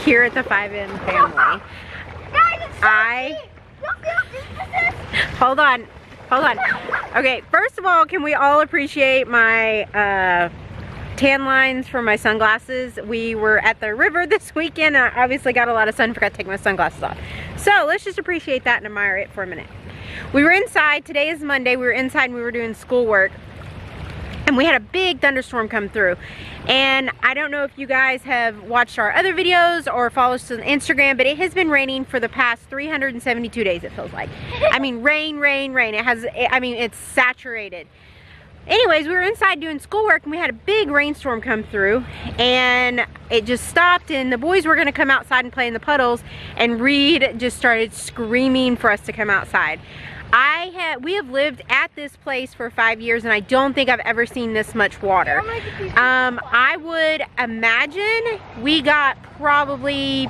here at the 5M family. Hold on. Okay, first of all, can we all appreciate my tan lines for my sunglasses? We were at the river this weekend. I obviously got a lot of sun, forgot to take my sunglasses off. So let's just appreciate that and admire it for a minute. We were inside, today is Monday, we were inside and we were doing schoolwork. And we had a big thunderstorm come through. And I don't know if you guys have watched our other videos or follow us on Instagram, but it has been raining for the past 372 days, it feels like. I mean, rain. It's saturated. Anyways, we were inside doing schoolwork and we had a big rainstorm come through and it just stopped and the boys were gonna come outside and play in the puddles and Reed just started screaming for us to come outside. We have lived at this place for 5 years and I don't think I've ever seen this much water. I would imagine we got probably,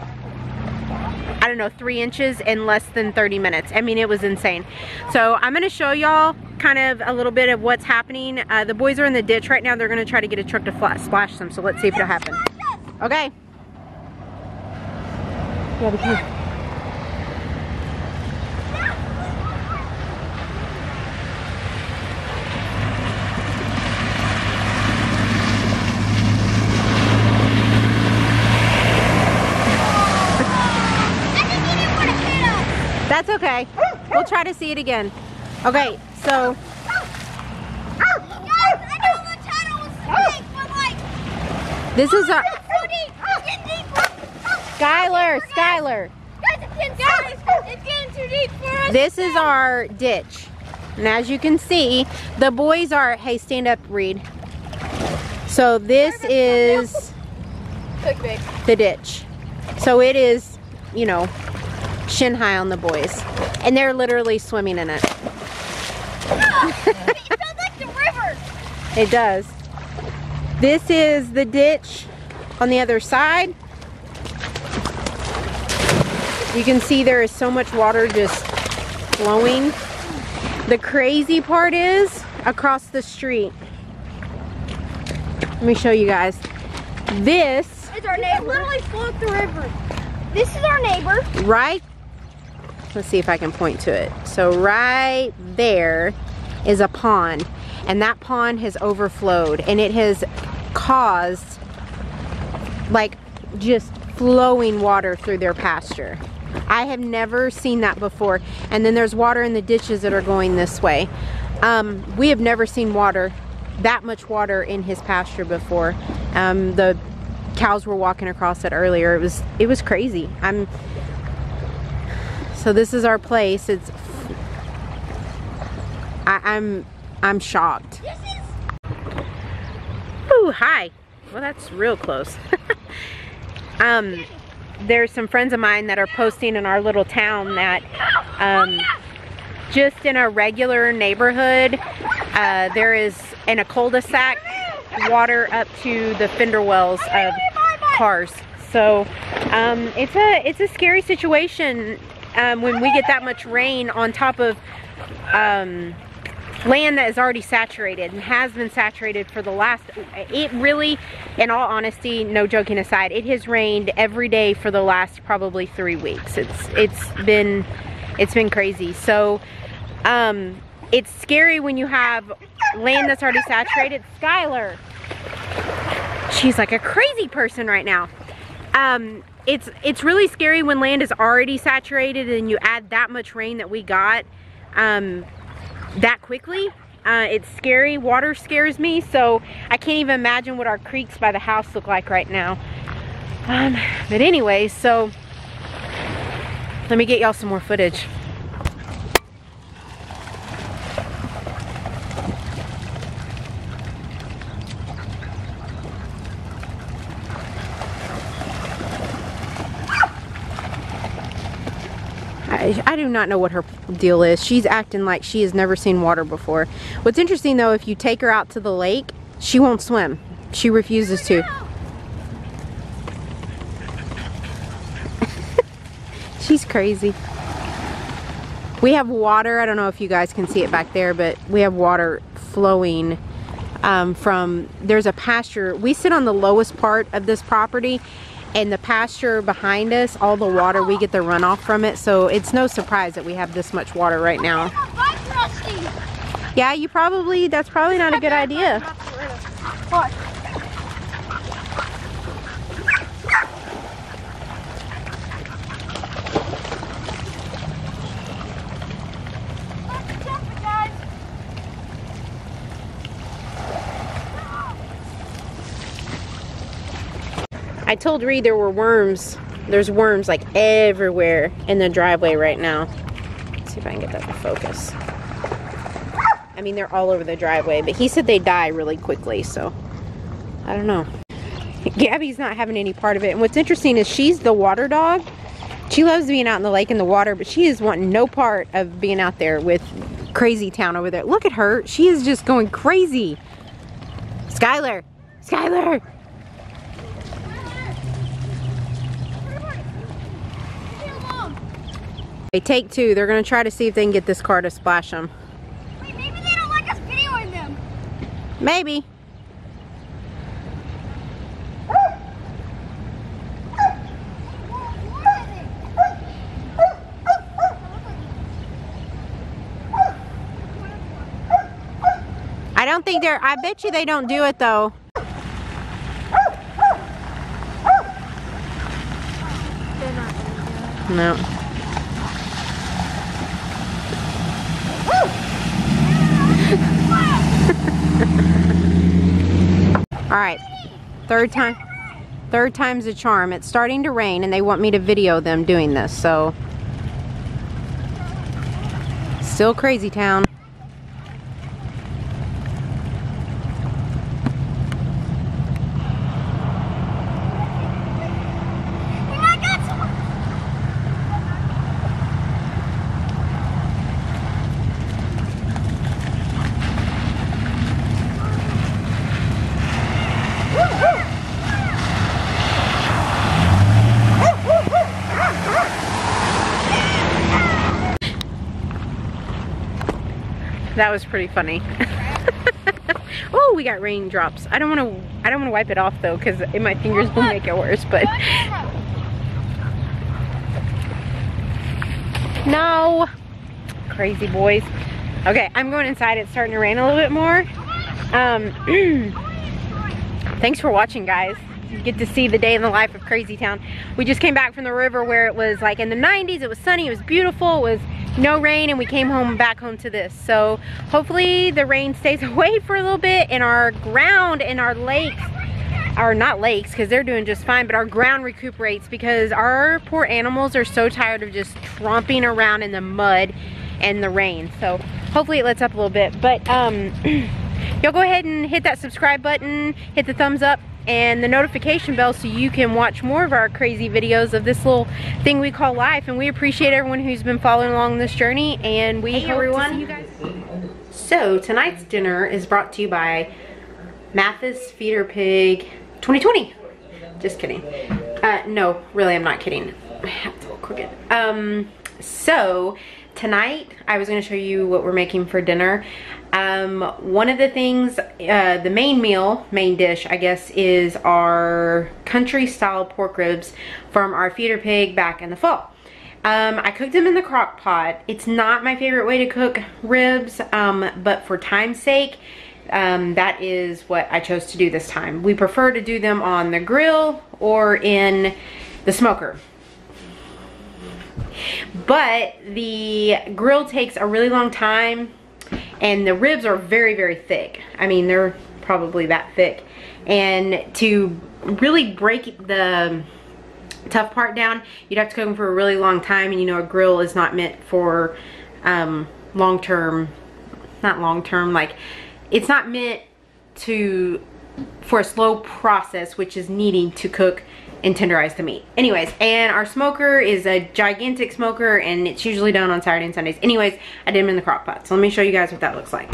I don't know, 3 inches in less than 30 minutes. I mean, it was insane. So I'm gonna show y'all kind of a little bit of what's happening. The boys are in the ditch right now. They're gonna try to get a truck to splash them. So let's see if it'll happen. Okay. Yeah, because that's okay. We'll try to see it again. Okay, so. This is our. Skylar. It's getting too deep for us. This is our ditch. And as you can see, the boys are, hey, stand up, Reed. So this is the ditch. So it is, you know, shin high on the boys. And they're literally swimming in it. It feels like the river. It does. This is the ditch on the other side. You can see there is so much water just flowing. The crazy part is across the street. Let me show you guys. This is our neighbor. Literally flowed the river. This is our neighbor. Right? Let's see if I can point to it. So right there is a pond. And that pond has overflowed. And it has caused like just flowing water through their pasture. I have never seen that before. And then there's water in the ditches that are going this way. We have never seen water, that much water in his pasture before. The cows were walking across it earlier. It was crazy. So this is our place. I'm shocked. Ooh, hi. Well, that's real close. There's some friends of mine that are posting in our little town that just in a regular neighborhood, there is in a cul-de-sac water up to the fender wells of cars. So it's a scary situation when we get that much rain on top of land that is already saturated and has been saturated for the last, it really, in all honesty, no joking aside, it has rained every day for the last probably 3 weeks. It's been crazy. So it's scary when you have land that's already saturated. Skylar, she's like a crazy person right now. It's really scary when land is already saturated and you add that much rain that we got that quickly. It's scary. Water scares me, so I can't even imagine what our creeks by the house look like right now. But anyway, so let me get y'all some more footage. I do not know what her deal is. She's acting like she has never seen water before. What's interesting though, if you take her out to the lake, she won't swim. She refuses to. She's crazy. We have water. I don't know if you guys can see it back there, but we have water flowing from, there's a pasture. We sit on the lowest part of this property, And the pasture behind us, all the water, we get the runoff from it. So it's no surprise that we have this much water right now. Yeah, that's probably not a good idea. What? I told Reed there were worms. There's worms like everywhere in the driveway right now. Let's see if I can get that to focus. I mean, they're all over the driveway, but he said they die really quickly, so I don't know. Gabby's not having any part of it. And what's interesting is she's the water dog. She loves being out in the lake in the water, but she is wanting no part of being out there with Crazy Town over there. Look at her. She is just going crazy. Skylar. Skylar. Take two. They're going to try to see if they can get this car to splash them. Wait, maybe they don't like us videoing them. Maybe. I don't think they're, I bet you they don't do it though. No. Alright, third time's a charm. It's starting to rain and they want me to video them doing this, so still Crazy Town. That was pretty funny. Oh, we got raindrops. I don't want to wipe it off though, because my fingers will make it worse. But no, crazy boys. Okay, I'm going inside. It's starting to rain a little bit more. Thanks for watching, guys. You get to see the day in the life of Crazy Town. We just came back from the river where it was like in the 90s. It was sunny. It was beautiful. It was no rain, and we came back home to this. So hopefully the rain stays away for a little bit, and our ground and our lakes, or not lakes because they're doing just fine, but our ground recuperates, because our poor animals are so tired of just tromping around in the mud and the rain. So hopefully it lets up a little bit. But y'all go ahead and hit that subscribe button, hit the thumbs up and the notification bell so you can watch more of our crazy videos of this little thing we call life. And we appreciate everyone who's been following along this journey, and we hope to see you guys. So tonight's dinner is brought to you by Mathis Feeder Pig 2020. Just kidding. No, really, I'm not kidding. My hat's a little crooked. So tonight I was going to show you what we're making for dinner. One of the things, the main dish, I guess, is our country style pork ribs from our feeder pig back in the fall. I cooked them in the crock pot. It's not my favorite way to cook ribs, but for time's sake, that is what I chose to do this time. We prefer to do them on the grill or in the smoker. But the grill takes a really long time, and the ribs are very, very thick. I mean, they're probably that thick. And to really break the tough part down, you'd have to cook them for a really long time. And you know, a grill is not meant for long-term, not long-term, like, it's not meant for a slow process, which is needing to cook and tenderize the meat. Anyways, and our smoker is a gigantic smoker, and it's usually done on Saturday and Sundays. Anyways, I did them in the crock pot. So let me show you guys what that looks like.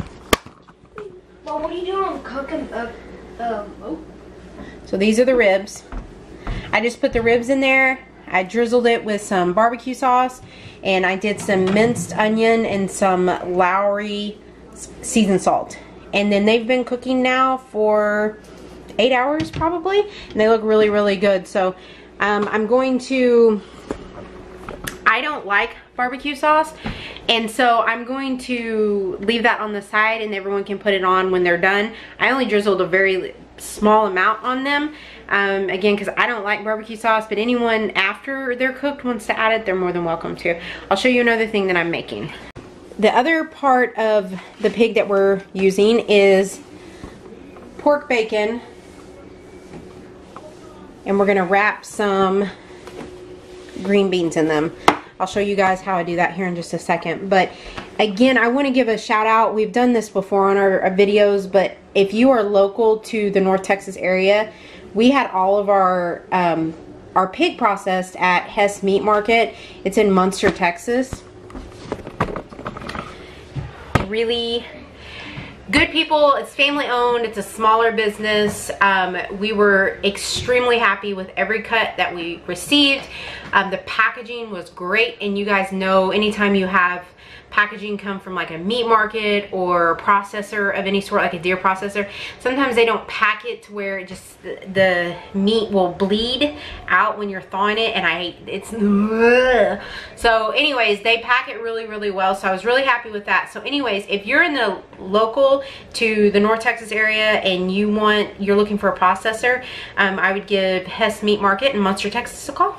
Well, what are you doing cooking? So these are the ribs. I just put the ribs in there. I drizzled it with some barbecue sauce, and I did some minced onion and some Lowry seasoned salt. And then they've been cooking now for 8 hours probably, and they look really, really good. So I'm going to, I don't like barbecue sauce, and so I'm going to leave that on the side and everyone can put it on when they're done. I only drizzled a very small amount on them, again, because I don't like barbecue sauce, but anyone after they're cooked wants to add it, they're more than welcome to. I'll show you another thing that I'm making. The other part of the pig that we're using is pork bacon, and we're gonna wrap some green beans in them. I'll show you guys how I do that here in just a second. But again, I want to give a shout out. We've done this before on our videos, but if you are local to the North Texas area, we had all of our pig processed at Hess Meat Market. It's in Munster, Texas. Really good people. It's family owned. It's a smaller business. We were extremely happy with every cut that we received. The packaging was great, and you guys know anytime you have packaging come from like a meat market or processor of any sort, like a deer processor, sometimes they don't pack it to where it just the meat will bleed out when you're thawing it, and I hate it's so anyways, they pack it really well, so I was really happy with that. So anyways, if you're in the local to the North Texas area and you're looking for a processor, I would give Hess Meat Market in Munster, Texas a call.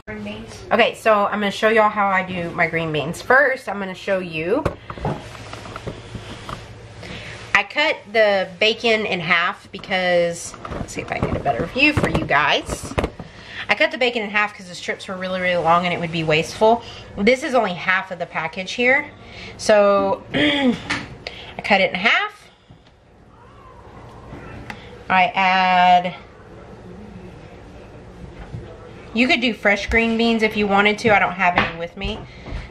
Green beans. Okay, so I'm going to show y'all how I do my green beans. First, I'm going to show you. I cut the bacon in half because, let's see if I can get a better view for you guys. I cut the bacon in half because the strips were really long and it would be wasteful. This is only half of the package here. So, I cut it in half. I add... You could do fresh green beans if you wanted to. I don't have any with me.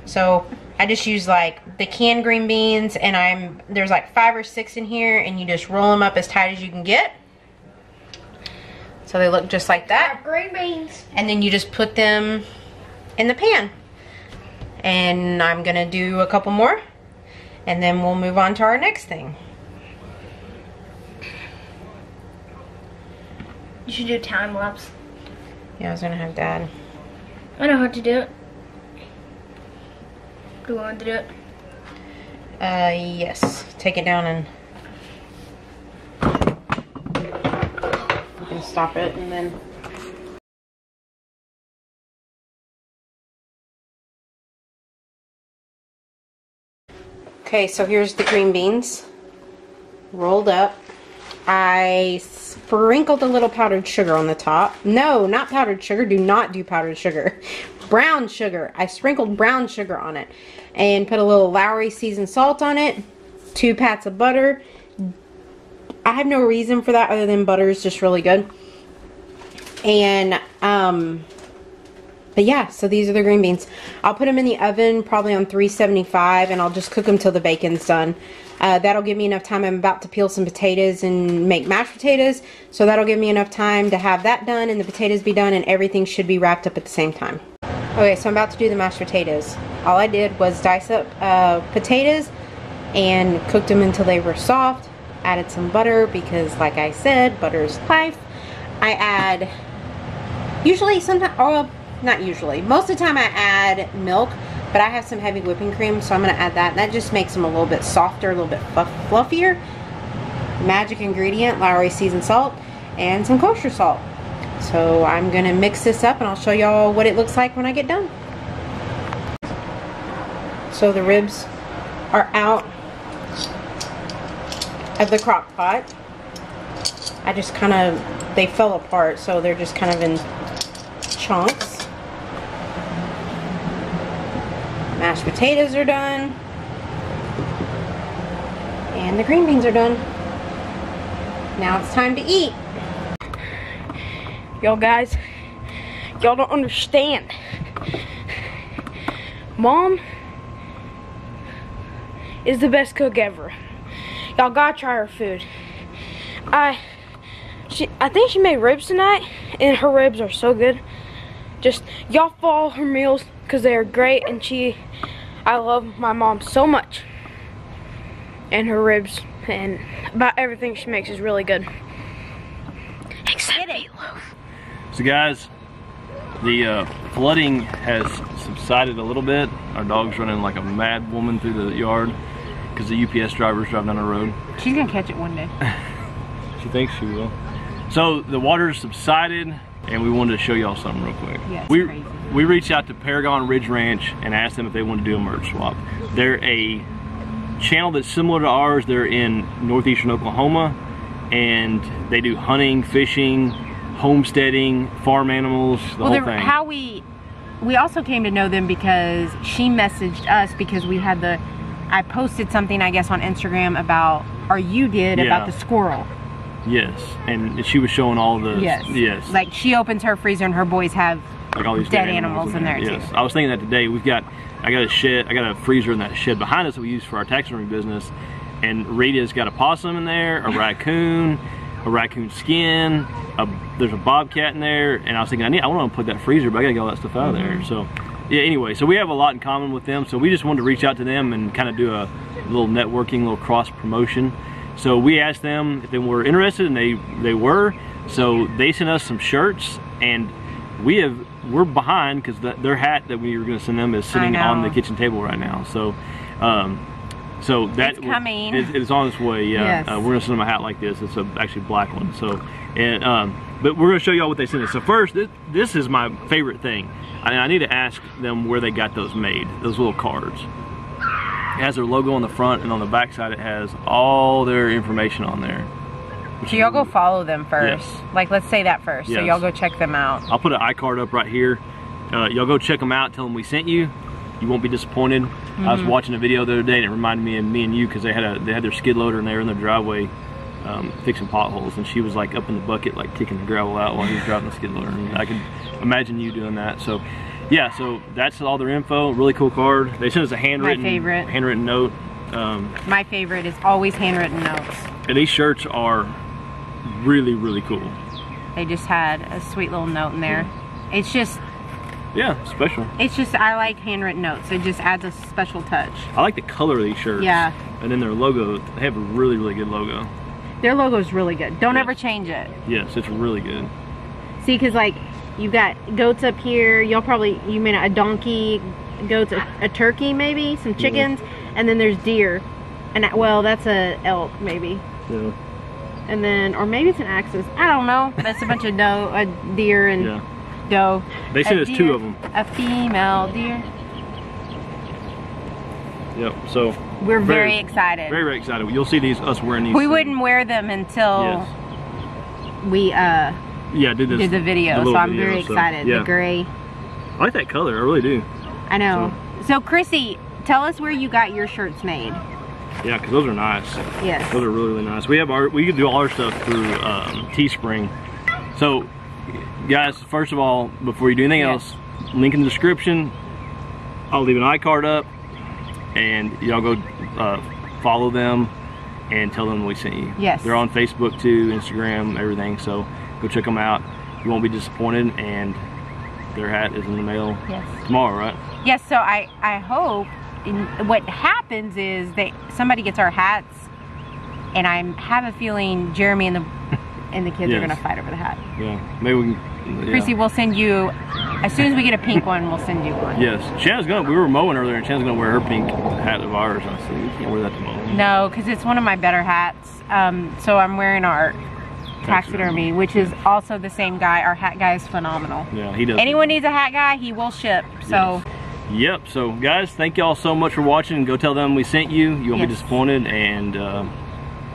So I just use like the canned green beans, and there's like 5 or 6 in here, and you just roll them up as tight as you can get. So they look just like that. Green beans. And then you just put them in the pan. And I'm gonna do a couple more, and then we'll move on to our next thing. You should do time lapse. Yeah, I was gonna have Dad. I know how to do it. Do you want to do it? Yes. Take it down and you can stop it, and then okay, so here's the green beans rolled up. I sprinkled a little powdered sugar on the top. No, not powdered sugar. Do not do powdered sugar. Brown sugar. I sprinkled brown sugar on it and put a little Lowry seasoned salt on it. 2 pats of butter. I have no reason for that other than butter is just really good. And, but yeah, so these are the green beans. I'll put them in the oven probably on 375, and I'll just cook them till the bacon's done. That'll give me enough time. I'm about to peel some potatoes and make mashed potatoes, so that'll give me enough time to have that done and the potatoes be done, and everything should be wrapped up at the same time. Okay, so I'm about to do the mashed potatoes. All I did was dice up potatoes and cooked them until they were soft. Added some butter because, like I said, butter is life. I add, usually, sometimes, oh, not usually, most of the time I add milk. But I have some heavy whipping cream, so I'm going to add that. And that just makes them a little bit softer, a little bit fluffier. Magic ingredient, Lowry seasoned salt, and some kosher salt. So I'm going to mix this up, and I'll show y'all what it looks like when I get done. So the ribs are out of the crock pot. I just kind of, they fell apart, so they're just kind of in chunks. Mashed potatoes are done. And the green beans are done. Now it's time to eat. Y'all guys, y'all don't understand. Mom is the best cook ever. Y'all gotta try her food. I think she made ribs tonight, and her ribs are so good. Just, y'all follow her meals because they are great, and I love my mom so much. And her ribs and about everything she makes is really good. Except meatloaf. So guys, The flooding has subsided a little bit. Our dog's running like a mad woman through the yard because the UPS driver's driving down the road. She's gonna catch it one day. She thinks she will. So the water's subsided, and we wanted to show y'all something real quick. Yeah, it's crazy. We reached out to Paragon Ridge Ranch and asked them if they wanted to do a merge swap. They're a channel that's similar to ours. They're in northeastern Oklahoma, and they do hunting, fishing, homesteading, farm animals, the whole thing. How we also came to know them because she messaged us because we had I posted something, I guess, on Instagram about, or you did, about the squirrel. Yes, and she was showing all the, yes. Like she opens her freezer and her boys have like all these dead animals in there too. I was thinking that today. I got a shed, I got a freezer in that shed behind us that we use for our taxidermy business, and Rita's got a possum in there, a raccoon skin, there's a bobcat in there, and I was thinking I want to unplug that freezer, but I gotta get all that stuff out of there. So yeah, anyway, so we have a lot in common with them, so we just wanted to reach out to them and kind of do a little networking, little cross promotion. So we asked them if they were interested, and they were. So they sent us some shirts, and we're behind because their hat that we were going to send them is sitting on the kitchen table right now. So so that it's coming. It's on its way. Yeah, we're going to send them a hat like this. It's actually a black one. So and but we're going to show y'all what they sent us. So first, this is my favorite thing. I need to ask them where they got those made. Those little cards. It has their logo on the front, and on the back side it has all their information on there. So y'all go follow them first. Yes. Like, let's say that first. Yes. So y'all go check them out. I'll put an iCard up right here. Y'all go check them out. Tell them we sent you. You won't be disappointed. I was watching a video the other day, and it reminded me of me and you because they had their skid loader and they were in their driveway fixing potholes, and she was like up in the bucket, like kicking the gravel out while he was driving the skid loader. And I can imagine you doing that. So yeah, so that's all their info. Really cool card. They sent us a handwritten note. My favorite is always handwritten notes. And these shirts are really, really cool. They just had a sweet little note in there. It's just, yeah, special. It's just, I like handwritten notes. It just adds a special touch. I like the color of these shirts. Yeah. And then their logo, they have a really, really good logo. Their logo is really good. Don't ever change it. Yes, it's really good. See, because like, you've got goats up here. You mean a donkey, goats, a turkey maybe, some chickens, and then there's deer. And well, that's a elk maybe. Yeah. And then, or maybe it's an axis. I don't know. That's a bunch of deer and doe. They sent us two of them. A female deer. Yep. So we're very excited. Very, very excited. You'll see us wearing these. We wouldn't wear them until we did the video. So I'm very excited. The gray. I like that color. I really do. I know. So Chrissy, tell us where you got your shirts made. Yeah, because those are nice. Yes. Those are really, really nice. We can do all our stuff through Teespring. So, guys, first of all, before you do anything else, link in the description. I'll leave an iCard up, and y'all go follow them and tell them we sent you. Yes. They're on Facebook too, Instagram, everything. So go check them out. You won't be disappointed, and their hat is in the mail tomorrow, right? Yes. So I hope. What happens is somebody gets our hats, and I have a feeling Jeremy and the kids are gonna fight over the hat. Yeah, maybe we can. Yeah. Chrissy, we'll send you as soon as we get a pink one. We'll send you one. Yes, Shannon's gonna. We were mowing earlier, and Shannon's gonna wear her pink hat of ours. I said we can't wear that to mow. No, because it's one of my better hats. So I'm wearing our taxidermy, which is also the same guy. Our hat guy is phenomenal. Yeah, he does. Anyone needs a hat guy, he will ship. So. Yes. Yep, so guys, thank y'all so much for watching. Go tell them we sent you. You won't be disappointed. And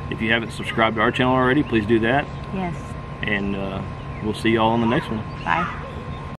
if you haven't subscribed to our channel already, please do that. Yes. And we'll see y'all on the next one. Bye.